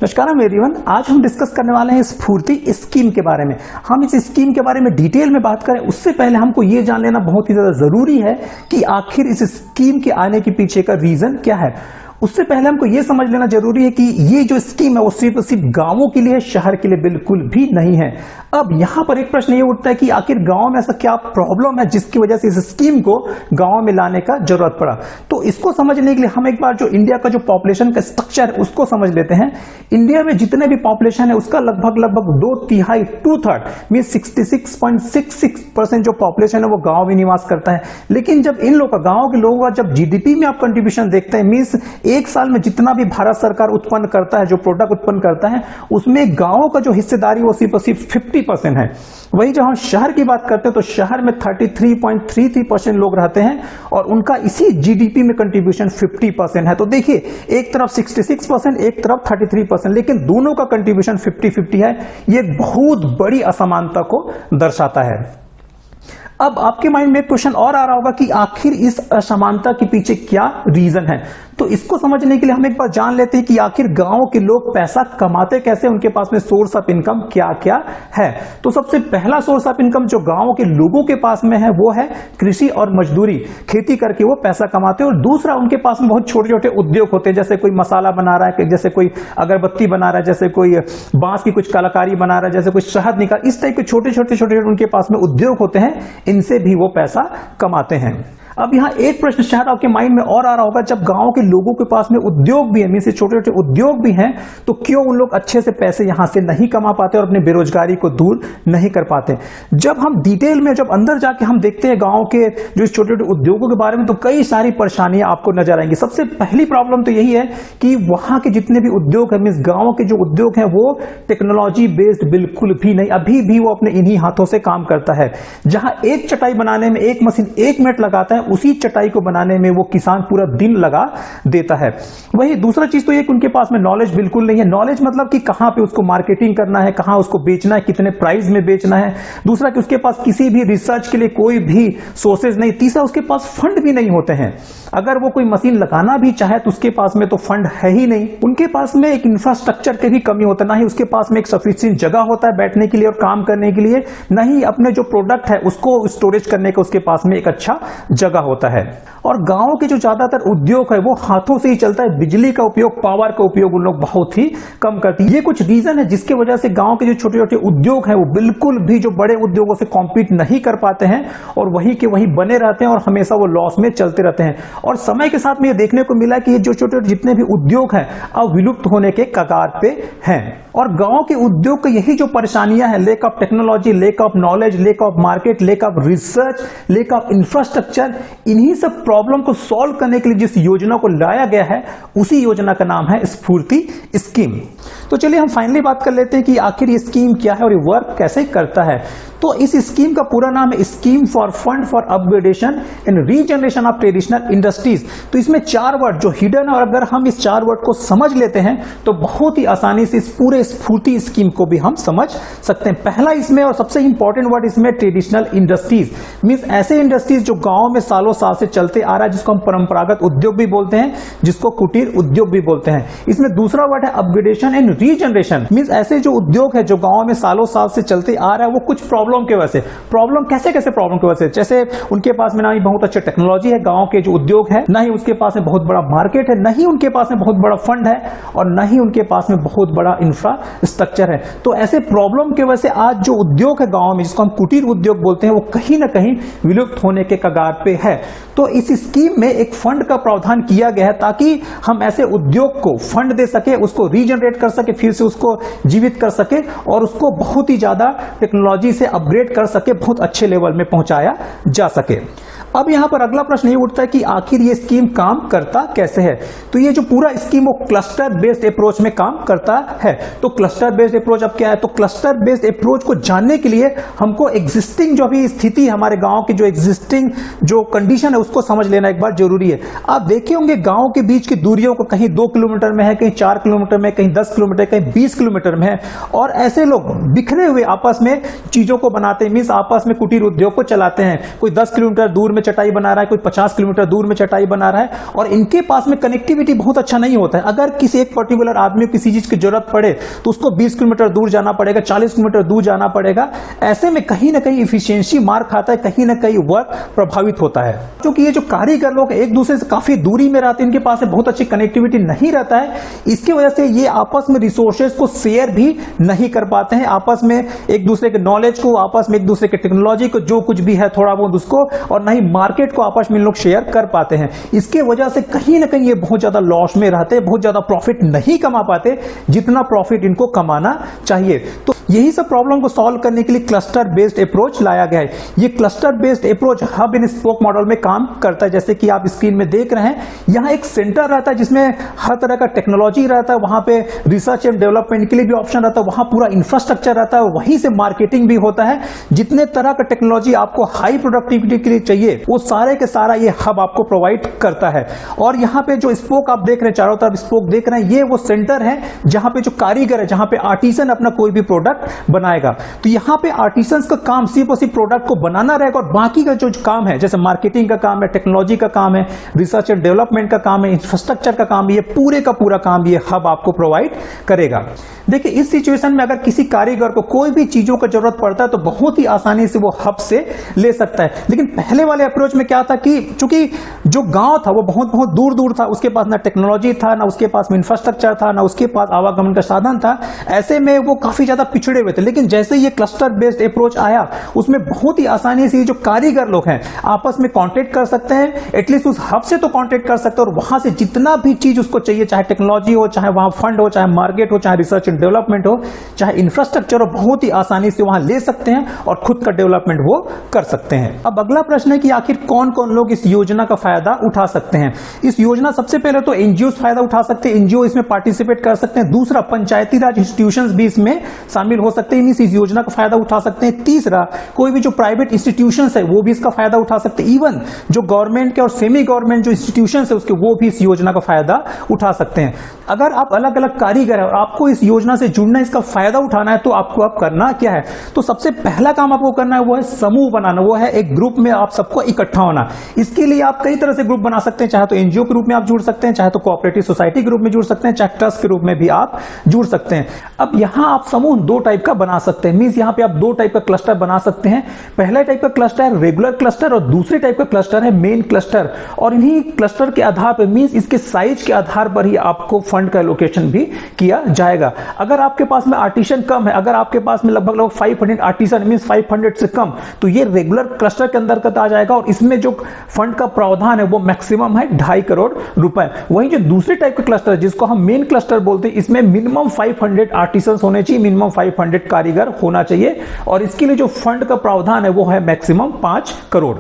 नमस्कार एवरीवन, आज हम डिस्कस करने वाले हैं स्फूर्ति स्कीम के बारे में। हम इस स्कीम के बारे में डिटेल में बात करें उससे पहले हमको ये जान लेना बहुत ही ज्यादा जरूरी है कि आखिर इस स्कीम के आने के पीछे का रीजन क्या है। उससे पहले हमको ये समझ लेना जरूरी है कि ये जो स्कीम है वो सिर्फ गांवों के लिए, शहर के लिए बिल्कुल भी नहीं है। अब यहां पर एक प्रश्न ये उठता है कि आखिर गांव में ऐसा क्या प्रॉब्लम है जिसकी वजह से इस स्कीम को गांव में लाने का जरूरत पड़ा। तो इसको समझने के लिए हम एक बार जो इंडिया का जो पॉपुलेशन का स्ट्रक्चर है उसको समझ लेते हैं। इंडिया में जितने भी पॉपुलेशन है उसका लगभग 2/3 2/3 मीन 66.66% जो पॉपुलेशन है वो गांव में निवास करता है। लेकिन जब इन लोग का, गांव के लोगों का जब जीडीपी में आप कंट्रीब्यूशन देखते हैं, मीन्स एक साल में जितना भी भारत सरकार उत्पन्न करता है, जो प्रोडक्ट उत्पन्न करता है, उसमें गांवों का जो हिस्सेदारी वो सिर्फ 50% है। वही जब हम शहर की बात करते हैं तो शहर में 33.33% लोग रहते हैं और उनका इसी जीडीपी में कंट्रीब्यूशन 50% है। तो देखिए, एक तरफ 66%, एक तरफ 33%, लेकिन दोनों का कंट्रीब्यूशन 50-50 है। ये बहुत बड़ी असमानता को दर्शाता है। अब आपके माइंड में एक क्वेश्चन और आ रहा होगा कि आखिर इस असमानता के पीछे क्या रीजन है। तो इसको समझने के लिए हम एक बार जान लेते हैं कि आखिर गांव के लोग पैसा कमाते कैसे, उनके पास में सोर्स ऑफ इनकम क्या क्या है। तो सबसे पहला सोर्स ऑफ इनकम जो गांव के लोगों के पास में है वो है कृषि और मजदूरी, खेती करके वो पैसा कमाते हैं। और दूसरा, उनके पास में बहुत छोटे छोटे उद्योग होते हैं, जैसे कोई मसाला बना रहा है, जैसे कोई अगरबत्ती बना रहा है, जैसे कोई बांस की कुछ कलाकारी बना रहा है, जैसे कोई शहद निकाल, इस टाइप के छोटे छोटे उनके पास में उद्योग होते हैं, इनसे भी वो पैसा कमाते हैं। अब यहाँ एक प्रश्न शायद आपके माइंड में और आ रहा होगा, जब गांव के लोगों के पास में उद्योग भी है, मीन से छोटे छोटे उद्योग भी हैं, तो क्यों उन लोग अच्छे से पैसे यहां से नहीं कमा पाते और अपनी बेरोजगारी को दूर नहीं कर पाते। जब हम डिटेल में, जब अंदर जाके हम देखते हैं गांव के जो छोटे छोटे उद्योगों के बारे में, तो कई सारी परेशानियां आपको नजर आएंगी। सबसे पहली प्रॉब्लम तो यही है कि वहां के जितने भी उद्योग है, मीन गांव के जो उद्योग है वो टेक्नोलॉजी बेस्ड बिल्कुल भी नहीं, अभी भी वो अपने इन्हीं हाथों से काम करता है। जहां एक चटाई बनाने में एक मशीन 1 मिनट लगाता है, उसी चटाई को बनाने में वो किसान पूरा दिन लगा देता है। वही दूसरा चीज तो ये कि उनके पास में नॉलेज बिल्कुल नहीं है। नॉलेज मतलब कि कहां पे उसको मार्केटिंग करना है, कहां उसको बेचना है, कितने प्राइस में बेचना है। दूसरा कि उसके पास किसी भी रिसर्च के लिए कोई भी सोर्सेज नहीं। तीसरा, उसके पास फंड भी नहीं होते हैं। अगर वो कोई मशीन लगाना भी चाहे तो उसके पास में तो फंड है ही नहीं। उनके पास में एक इंफ्रास्ट्रक्चर की भी कमी होता है, ना ही उसके पास में एक सफिशिएंट जगह होता है बैठने के लिए और काम करने के लिए, ना ही अपने जो प्रोडक्ट है उसको स्टोरेज करने का उसके पास में एक अच्छा जगह होता है। और गांव के जो ज्यादातर उद्योग है वो हाथों से ही चलता है। बिजली का उपयोग, पावर का उपयोग उन लोग बहुत ही कम करती है। ये कुछ रीजन है जिसके वजह से गांव के जो छोटे छोटे उद्योग है वो बिल्कुल भी जो बड़े उद्योगों से कॉम्पीट नहीं कर पाते हैं और वही के वही बने रहते हैं और हमेशा वो लॉस में चलते रहते हैं। और समय के साथ में ये देखने को मिला कि ये जो छोटे छोटे जितने भी उद्योग हैं अब विलुप्त होने के कगार पे हैं। और गांव के उद्योग की यही जो परेशानियां हैं, lake of technology, lake of knowledge, lake of market, lake of research, lake of infrastructure, इन्हीं सब प्रॉब्लम को सॉल्व करने के लिए जिस योजना को लाया गया है उसी योजना का नाम है स्फूर्ति स्कीम। तो चलिए हम फाइनली बात कर लेते हैं कि आखिर ये स्कीम क्या है और ये वर्क कैसे करता है। तो इस स्कीम का पूरा नाम है scheme for fund for upgradation and regeneration of traditional industries. तो इसमें 4 वर्ड जो हिडन है, और अगर हम इस 4 वर्ड को समझ लेते हैं तो बहुत ही आसानी से इस पूरे स्फूर्ति स्कीम को भी हम समझ सकते हैं। पहला इसमें और सबसे इंपॉर्टेंट वर्ड इसमें ट्रेडिशनल इंडस्ट्रीज, मींस ऐसे इंडस्ट्रीज जो गांव में सालों साल से चलते आ रहा है, जिसको हम परंपरागत उद्योग भी बोलते हैं, जिसको कुटीर उद्योग भी बोलते हैं। इसमें दूसरा वर्ड है अपग्रेडेशन एंड रीजनरेशन, मींस ऐसे जो उद्योग है जो गांव में सालों साल से चलते आ रहा है वो कुछ प्रॉब्लम की वजह से, प्रॉब्लम कैसे प्रॉब्लम की वजह से, जैसे उनके पास में ना ही बहुत अच्छी टेक्नोलॉजी है गांव के जो उद्योग है, ना ही उसके पास में बहुत बड़ा मार्केट है, ना ही उनके पास में बहुत बड़ा फंड है, और ना ही उनके पास में बहुत बड़ा इंफ्रास्ट्रक्चर है। तो ऐसे प्रॉब्लम की वजह से आज जो उद्योग है गांव में, जिसको हम कुटीर उद्योग बोलते हैं, वो कहीं ना कहीं विलुप्त होने के कगार पे है। तो इस स्कीम में एक फंड का प्रावधान किया गया है ताकि हम ऐसे उद्योग को फंड दे सके, उसको रीजनरेट कर सके, फिर से उसको जीवित कर सके और उसको बहुत ही ज्यादा टेक्नोलॉजी से अपग्रेड कर सके, बहुत अच्छे लेवल में पहुंचाया जा सके। अब यहां पर अगला प्रश्न ये उठता है कि आखिर ये स्कीम काम करता कैसे है। तो ये जो पूरा स्कीम वो क्लस्टर बेस्ड अप्रोच में काम करता है। तो क्लस्टर बेस्ड अप्रोच अब क्या है, तो क्लस्टर बेस्ड अप्रोच को जानने के लिए हमको एग्जिस्टिंग जो भी स्थिति है, हमारे गांव की जो एग्जिस्टिंग जो कंडीशन है उसको समझ लेना एक बार जरूरी है। आप देखे होंगे गांव के बीच की दूरियों को कहीं 2 किलोमीटर में है, कहीं 4 किलोमीटर में, कहीं 10 किलोमीटर, कहीं 20 किलोमीटर में है, और ऐसे लोग बिखरे हुए आपस में चीजों को बनाते हैं, मींस आपस में कुटीर उद्योग को चलाते हैं। कोई 10 किलोमीटर दूर में चटाई बना रहा है, कोई 50 किलोमीटर दूर में चटाई बना रहा है, और इनके पास में कनेक्टिविटी बहुत अच्छा नहीं होता है। अगर किसी एक पर्टिकुलर आदमी को किसी चीज की जरूरत पड़े तो उसको 20 किलोमीटर दूर जाना पड़ेगा, 40 किलोमीटर दूर जाना पड़ेगा। ऐसे में कहीं ना कहीं इफिशियंसी मार खाता है, कहीं ना कहीं वर्क प्रभावित होता है। क्योंकि ये जो कारीगर लोग एक दूसरे से काफी दूरी में रहते हैं, इनके पास बहुत अच्छी कनेक्टिविटी नहीं रहता है, इसकी वजह से ये आपस में रिसोर्सेज को शेयर भी नहीं कर पाते हैं, आपस में एक दूसरे के नॉलेज को, आपस में एक दूसरे के टेक्नोलॉजी को, जो कुछ भी है थोड़ा बहुत उसको, और नहीं मार्केट को आपस में लोग शेयर कर पाते हैं। इसके वजह से कहीं ना कहीं ये बहुत ज्यादा लॉस में रहते हैं, बहुत ज्यादा प्रॉफिट नहीं कमा पाते जितना प्रॉफिट इनको कमाना चाहिए। तो यही सब प्रॉब्लम को सॉल्व करने के लिए क्लस्टर बेस्ड अप्रोच लाया गया है। ये cluster based approach hub and spoke model में काम करता है। जैसे कि आप स्क्रीन में देख रहे हैं, यहाँ एक सेंटर रहता है जिसमें हर तरह का टेक्नोलॉजी रहता है, वहां पे रिसर्च एंड डेवलपमेंट के लिए भी ऑप्शन रहता है, वहां पूरा इंफ्रास्ट्रक्चर रहता है, वहीं से मार्केटिंग भी होता है। जितने तरह का टेक्नोलॉजी आपको हाई प्रोडक्टिविटी के लिए चाहिए वो सारे के सारा ये हब आपको प्रोवाइड करता है। और यहाँ पे जो स्पोक आप देख रहे हैं, चारों तरफ स्पोक देख रहे हैं, ये वो सेंटर है जहां पे जो कारीगर है, जहां पे आर्टिसन अपना कोई भी प्रोडक्ट बनाएगा। तो यहाँ पे आर्टिसंस का काम सिर्फ और सिर्फ प्रोडक्ट को बनाना रहेगा, और बाकी का जो काम है, जैसे मार्केटिंग का काम है, टेक्नोलॉजी का काम है, रिसर्च एंड डेवलपमेंट का काम है, इंफ्रास्ट्रक्चर का काम, ये पूरे का पूरा काम ये हब आपको प्रोवाइड करेगा। देखिए, इस सिचुएशन में अगर किसी कारीगर को कोई भी चीजों का जरूरत पड़ता है तो बहुत ही आसानी से वो हब से ले सकता है। लेकिन पहले वाले अप्रोच में क्या था कि चूंकि जो गांव था वो बहुत बहुत दूर दूर था, उसके पास ना टेक्नोलॉजी था, ना उसके पास में इंफ्रास्ट्रक्चर था, ना उसके पास आवागमन का साधन था, ऐसे में वो काफी ज्यादा पिछड़े हुए थे। लेकिन जैसे ये क्लस्टर बेस्ड अप्रोच आया, उसमें बहुत ही आसानी से जो कारीगर लोग हैं आपस में कॉन्टेक्ट कर सकते हैं, एटलीस्ट उस हब से तो कॉन्टेक्ट कर सकते हैं, और वहां से जितना भी चीज उसको चाहिए, चाहे टेक्नोलॉजी हो, चाहे वहां फंड हो, चाहे मार्केट हो, चाहे रिसर्च एंड डेवलपमेंट हो, चाहे इंफ्रास्ट्रक्चर हो, बहुत ही आसानी से वहां ले सकते हैं और खुद का डेवलपमेंट वो कर सकते हैं। अब अगला प्रश्न है कि आखिर कौन कौन लोग इस योजना का फायदा उठा सकते हैं। इस योजना सबसे पहले तो एनजीओ फायदा उठा सकते हैं, एनजीओ इसमें पार्टिसिपेट कर सकते हैं। दूसरा, पंचायती राज इंस्टीट्यूशंस भी इसमें शामिल हो सकते हैं, इस योजना का फायदा उठा सकते हैं। तीसरा, कोई भी जो प्राइवेट इंस्टीट्यूशंस है वो भी इसका फायदा उठा सकते हैं। इवन जो गवर्नमेंट के और सेमी गवर्नमेंट जो इंस्टीट्यूशंस है उसके, वो भी इस योजना का फायदा उठा सकते हैं। अगर आप अलग अलग कारीगर है और आपको इस योजना से जुड़ना, इसका फायदा उठाना है, तो आपको अब करना क्या है? तो सबसे पहला काम आपको करना है वो है समूह बनाना, वो है एक ग्रुप में आप सबको इकट्ठा होना। इसके लिए आप कई तरह से ग्रुप बना सकते हैं, चाहे तो एनजीओ के रूप में आप जुड़ सकते हैं, चाहे तो कोऑपरेटिव सोसाइटी के रूप में जुड़ सकते हैं, चाहे ट्रस्ट के रूप में भी आप जुड़ सकते हैं। अब यहां आप समूह दो टाइप का बना सकते हैं, मींस यहां पे आप दो टाइप का क्लस्टर बना सकते हैं। पहला टाइप का क्लस्टर है रेगुलर क्लस्टर और दूसरे टाइप का क्लस्टर है मेन क्लस्टर। और इन्हीं क्लस्टर के आधार पर, मींस इसके साइज के आधार पर ही आपको फंड का एलोकेशन भी किया जाएगा। अगर आपके पास में आर्टिसन कम है, अगर आपके पास में लगभग 500 आर्टिसन मींस 500 से कम, तो ये रेगुलर क्लस्टर के अंतर्गत आ जाएगा और इसमें जो फंड का प्रावधान है वो मैक्सिमम है 2.5 करोड़ रुपए। वहीं जो दूसरे टाइप का क्लस्टर है जिसको हम मेन क्लस्टर बोलते हैं, इसमें मिनिमम 500 आर्टिसंस होने चाहिए, मिनिमम 500 कारीगर होना चाहिए, और इसके लिए जो फंड का प्रावधान है वो है मैक्सिमम 5 करोड़।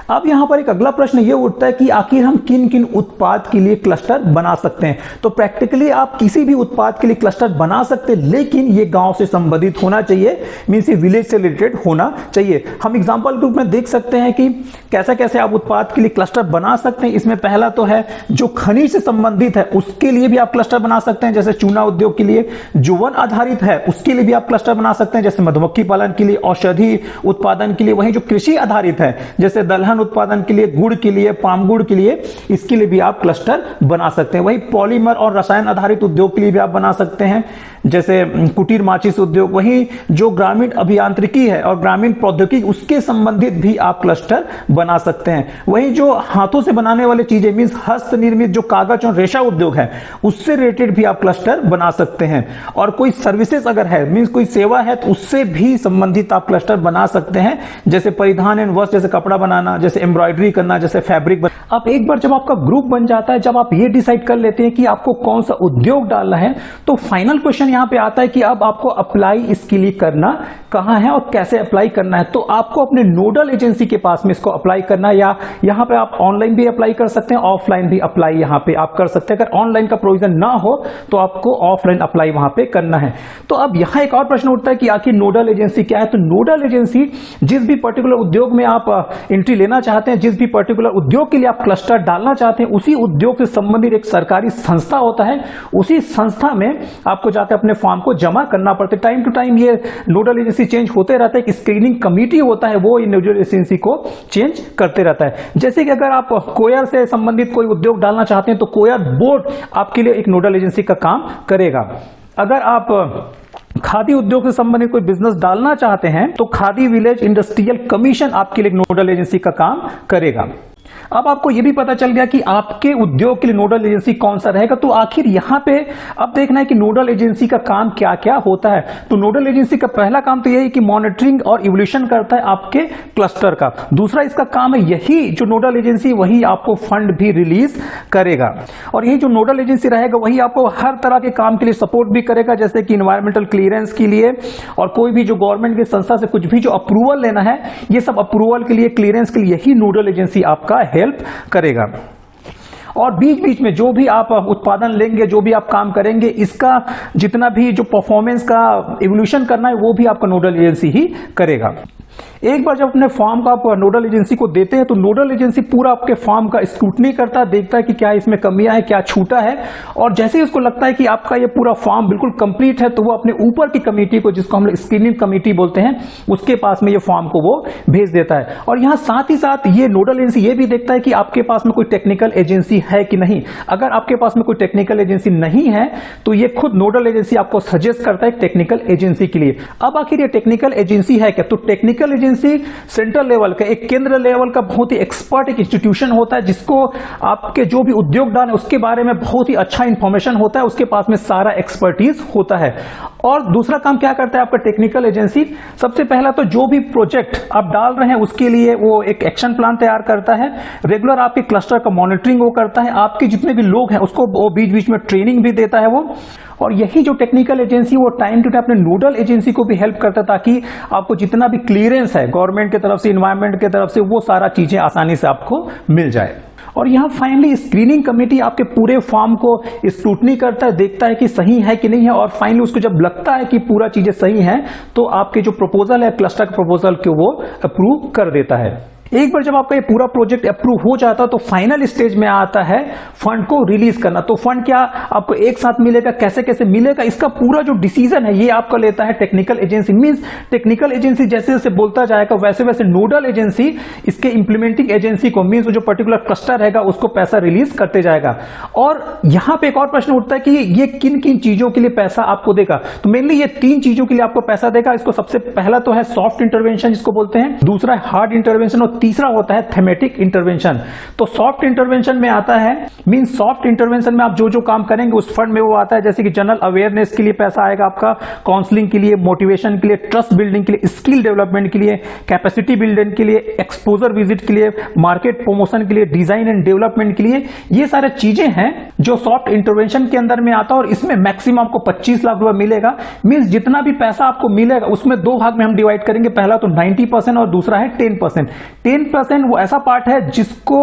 अब यहां पर एक अगला प्रश्न यह उठता है कि आखिर हम किन किन उत्पाद के लिए क्लस्टर बना सकते हैं। तो प्रैक्टिकली आप किसी भी उत्पाद के लिए क्लस्टर बना सकते हैं, लेकिन यह गांव से संबंधित होना चाहिए, मींस ये विलेज से रिलेटेड होना चाहिए। हम एग्जांपल के रूप में देख सकते हैं कि कैसे कैसे आप उत्पाद के लिए क्लस्टर बना सकते हैं। इसमें पहला तो है जो खनिज से संबंधित है उसके लिए भी आप क्लस्टर बना सकते हैं, जैसे चूना उद्योग के लिए। जो वन आधारित है उसके लिए भी आप क्लस्टर बना सकते हैं, जैसे मधुमक्खी पालन के लिए, औषधि उत्पादन के लिए। वहीं जो कृषि आधारित है, जैसे दलहन उत्पादन के लिए, गुड़ के लिए, पाम गुड़ के लिए, इसके लिए भी आप क्लस्टर बना सकते हैं। वही पॉलीमर और रसायन आधारित उद्योग के लिए भी आप बना सकते हैं, जैसे कुटीर माचिस उद्योग। वही जो ग्रामीण अभियांत्रिकी है और ग्रामीण प्रौद्योगिकी, उसके संबंधित भी आप क्लस्टर बना सकते हैं। वही जो हाथों से बनाने वाले चीजें, मींस हस्त निर्मित जो कागज और रेशा उद्योग है, उससे रिलेटेड भी आप क्लस्टर बना सकते हैं। और कोई सर्विसेज अगर है, मींस कोई सेवा है, तो उससे भी संबंधित आप क्लस्टर बना सकते हैं, जैसे परिधान एवं वस्त्र, जैसे कपड़ा बनाना, जैसे एम्ब्रॉयडरी करना, जैसे फैब्रिक अब एक बार जब आपका ग्रुप बन जाता है, जब आप ये डिसाइड कर लेते हैं कि आपको कौन सा उद्योग डालना है, तो फाइनल क्वेश्चन यहां पे आता है कि अब आपको अप्लाई इसके लिए करना कहां है और कैसे अप्लाई करना है। तो आपको अपने नोडल एजेंसी के पास में इसको अप्लाई करना है, या यहां पे आप ऑनलाइन भी अप्लाई कर सकते हैं, ऑफलाइन भी अप्लाई यहां पे आप कर सकते हैं। अगर ऑनलाइन का प्रोविजन ना हो तो आपको ऑफलाइन अप्लाई वहां पे करना है। तो अब यहां एक और प्रश्न उठता है कि आखिर नोडल एजेंसी क्या है। तो नोडल एजेंसी जिस भी पर्टिकुलर उद्योग में आप एंट्री लेना देना चाहते हैं, जिस भी पर्टिकुलर उद्योग के लिए आप क्लस्टर डालना चाहते हैं, उसी उद्योग से संबंधित एक सरकारी संस्था होता है, उसी संस्था में आपको जाकर अपने फॉर्म को जमा करना पड़ता है। टाइम टू टाइम ये नोडल एजेंसी चेंज होते रहता है। एक स्क्रीनिंग कमेटी होता है, वो नोडल एजेंसी को चेंज करते रहता है। जैसे कि अगर आप कोयर से संबंधित कोई उद्योग डालना चाहते हैं तो कोयर बोर्ड आपके लिए एक नोडल एजेंसी का काम करेगा। अगर आप खादी उद्योग से संबंधित कोई बिजनेस डालना चाहते हैं तो खादी विलेज इंडस्ट्रियल कमीशन आपके लिए नोडल एजेंसी का काम करेगा। अब आपको यह भी पता चल गया कि आपके उद्योग के लिए नोडल एजेंसी कौन सा रहेगा। तो आखिर यहां पे अब देखना है कि नोडल एजेंसी का काम क्या क्या होता है। तो नोडल एजेंसी का पहला काम तो यही है कि मॉनिटरिंग और इवोल्यूशन करता है आपके क्लस्टर का। दूसरा इसका काम है यही जो नोडल एजेंसी वही आपको फंड भी रिलीज करेगा, और यही जो नोडल एजेंसी रहेगा वही आपको हर तरह के काम के लिए सपोर्ट भी करेगा, जैसे कि इन्वायरमेंटल क्लियरेंस के लिए और कोई भी जो गवर्नमेंट की संस्था से कुछ भी जो अप्रूवल लेना है, ये सब अप्रूवल के लिए, क्लियरेंस के लिए यही नोडल एजेंसी आपका हेल्प करेगा। और बीच बीच में जो भी आप उत्पादन लेंगे, जो भी आप काम करेंगे, इसका जितना भी जो परफॉर्मेंस का इवोल्यूशन करना है वो भी आपका नोडल एजेंसी ही करेगा। एक बार जब अपने फॉर्म का आप नोडल एजेंसी को देते हैं तो नोडल एजेंसी पूरा आपके फॉर्म का स्क्रूटनी करता है, देखता है कि क्या इसमें कमियां हैं, क्या छूटा है, और जैसे ही उसको लगता है कि आपका ये पूरा फॉर्म बिल्कुल कंप्लीट है तो वो अपने ऊपर की कमेटी को, जिसको हम लोग स्क्रीनिंग कमेटी बोलते हैं, उसके पास में ये फॉर्म को वो भेज देता है। और यहां साथ ही साथ ये नोडल एजेंसी ये भी देखता है कि आपके पास में कोई टेक्निकल एजेंसी है कि नहीं। अगर आपके पास में कोई टेक्निकल एजेंसी नहीं है तो ये खुद नोडल एजेंसी आपको सजेस्ट करता है टेक्निकल एजेंसी के लिए। अब आखिर ये टेक्निकल एजेंसी है क्या? तो टेक्निकल एजेंसी सेंट्रल लेवल का, एक केंद्र लेवल का बहुत ही एक्सपर्ट एक इंस्टीट्यूशन होता है, जिसको आपके जो भी उद्योग डाल है उसके बारे में बहुत ही अच्छा इंफॉर्मेशन होता है, उसके पास में सारा एक्सपर्टीज होता है। और दूसरा काम क्या करता है आपका टेक्निकल एजेंसी? सबसे पहला तो जो भी प्रोजेक्ट आप डाल रहे हैं उसके लिए वो एक एक्शन प्लान तैयार करता है, रेगुलर आपके क्लस्टर का मॉनिटरिंग वो करता है, आपके जितने भी लोग हैं उसको वो बीच बीच में ट्रेनिंग भी देता है वो। और यही जो टेक्निकल एजेंसी वो टाइम टू टाइम अपने नोडल एजेंसी को भी हेल्प करता है, ताकि आपको जितना भी क्लियरेंस है गवर्नमेंट की तरफ से, इन्वायरमेंट की तरफ से, वो सारा चीजें आसानी से आपको मिल जाए। और यहां फाइनली स्क्रीनिंग कमेटी आपके पूरे फॉर्म को स्क्रूटनी करता है, देखता है कि सही है कि नहीं है, और फाइनली उसको जब लगता है कि पूरा चीजें सही है तो आपके जो प्रपोजल है क्लस्टर प्रपोजल को वो अप्रूव कर देता है। एक बार जब आपका ये पूरा प्रोजेक्ट अप्रूव हो जाता है तो फाइनल स्टेज में आता है फंड को रिलीज करना। तो फंड क्या आपको एक साथ मिलेगा, कैसे कैसे मिलेगा, इसका पूरा जो डिसीजन है ये आपका लेता है technical agency. Means technical agency जैसे जैसे बोलता जाएगा वैसे वैसे नोडल एजेंसी इसके इंप्लीमेंटिंग एजेंसी को, मींस जो पर्टिकुलर क्लस्टर रहेगा उसको पैसा रिलीज करते जाएगा। और यहां पे एक और प्रश्न उठता है कि ये किन किन चीजों के लिए पैसा आपको देगा। तो मेनली ये 3 चीजों के लिए आपको पैसा देगा। इसको सबसे पहला तो है सॉफ्ट इंटरवेंशन जिसको बोलते हैं, दूसरा है हार्ड इंटरवेंशन, और तीसरा होता है थेमेटिक इंटरवेंशन। तो सॉफ्ट इंटरवेंशन में आता है, मींस सॉफ्ट इंटरवेंशन में आप जो जो काम करेंगे उस फंड में वो आता है, जैसे कि जनरल अवेयरनेस के लिए पैसा आएगा आपका, काउंसलिंग के लिए, मोटिवेशन के लिए, ट्रस्ट बिल्डिंग के लिए, स्किल डेवलपमेंट के लिए, कैपेसिटी बिल्डिंग के लिए, एक्सपोजर विजिट के लिए, मार्केट प्रमोशन के लिए, डिजाइन एंड डेवलपमेंट के लिए। ये सारे चीजें हैं जो सॉफ्ट इंटरवेंशन के अंदर में आता है, और इसमें मैक्सिमम आपको 25 लाख रुपए मिलेगा। मींस जितना भी पैसा आपको मिलेगा उसमें 2 भाग में हम डिवाइड करेंगे, पहला तो 90% और दूसरा है 10%। 10% वो ऐसा पार्ट है जिसको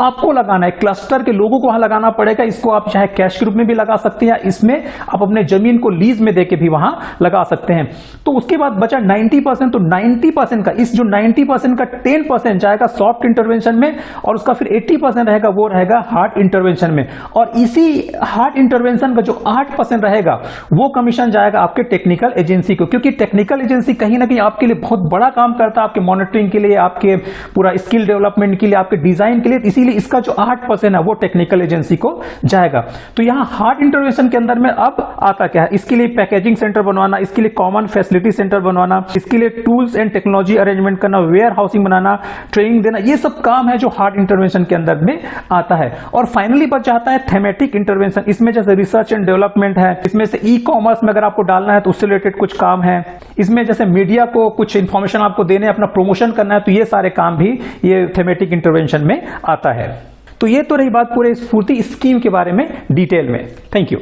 आपको लगाना है, क्लस्टर के लोगों को वहां लगाना पड़ेगा। इसको आप चाहे कैश के रूप में भी लगा सकते हैं, इसमें आप अपने जमीन को लीज में देके भी वहां लगा सकते हैं। तो उसके बाद बचा 90%। तो 90% का, इस जो 90% का 10% जाएगा सॉफ्ट इंटरवेंशन में, और उसका फिर 80% रहेगा वो रहेगा हार्ड इंटरवेंशन में। और इसी हार्ड इंटरवेंशन का जो 8% रहेगा वो कमीशन जाएगा आपके टेक्निकल एजेंसी को, क्योंकि टेक्निकल एजेंसी कहीं ना कहीं आपके लिए बहुत बड़ा काम करता है, आपके मॉनिटरिंग के लिए, आपके पूरा स्किल डेवलपमेंट के लिए, आपके डिजाइन के लिए। इसीलिए इसका जो 8% है वो टेक्निकल एजेंसी को जाएगा। तो यहां हार्ड इंटरवेंशन के अंदर में अब आता क्या है, इसके लिए पैकेजिंग सेंटर बनवाना, इसके लिए कॉमन फैसिलिटी सेंटर बनवाना, इसके लिए टूल्स एंड टेक्नोलॉजी अरेंजमेंट करना, वेयर हाउसिंग बनाना, ट्रेनिंग देना, ये सब काम है जो हार्ड इंटरवेंशन के अंदर में आता है। और फाइनली बच जाता है थेमेटिक इंटरवेंशन। इसमें जैसे रिसर्च एंड डेवलपमेंट है, इसमें से ई कॉमर्स में अगर आपको डालना है तो उससे रिलेटेड कुछ काम है, इसमें जैसे मीडिया को कुछ इंफॉर्मेशन आपको देने, अपना प्रमोशन करना है, तो ये सारे काम भी ये थेमेटिक इंटरवेंशन में आता है। तो ये तो रही बात पूरे स्फूर्ति स्कीम के बारे में डिटेल में। Thank you.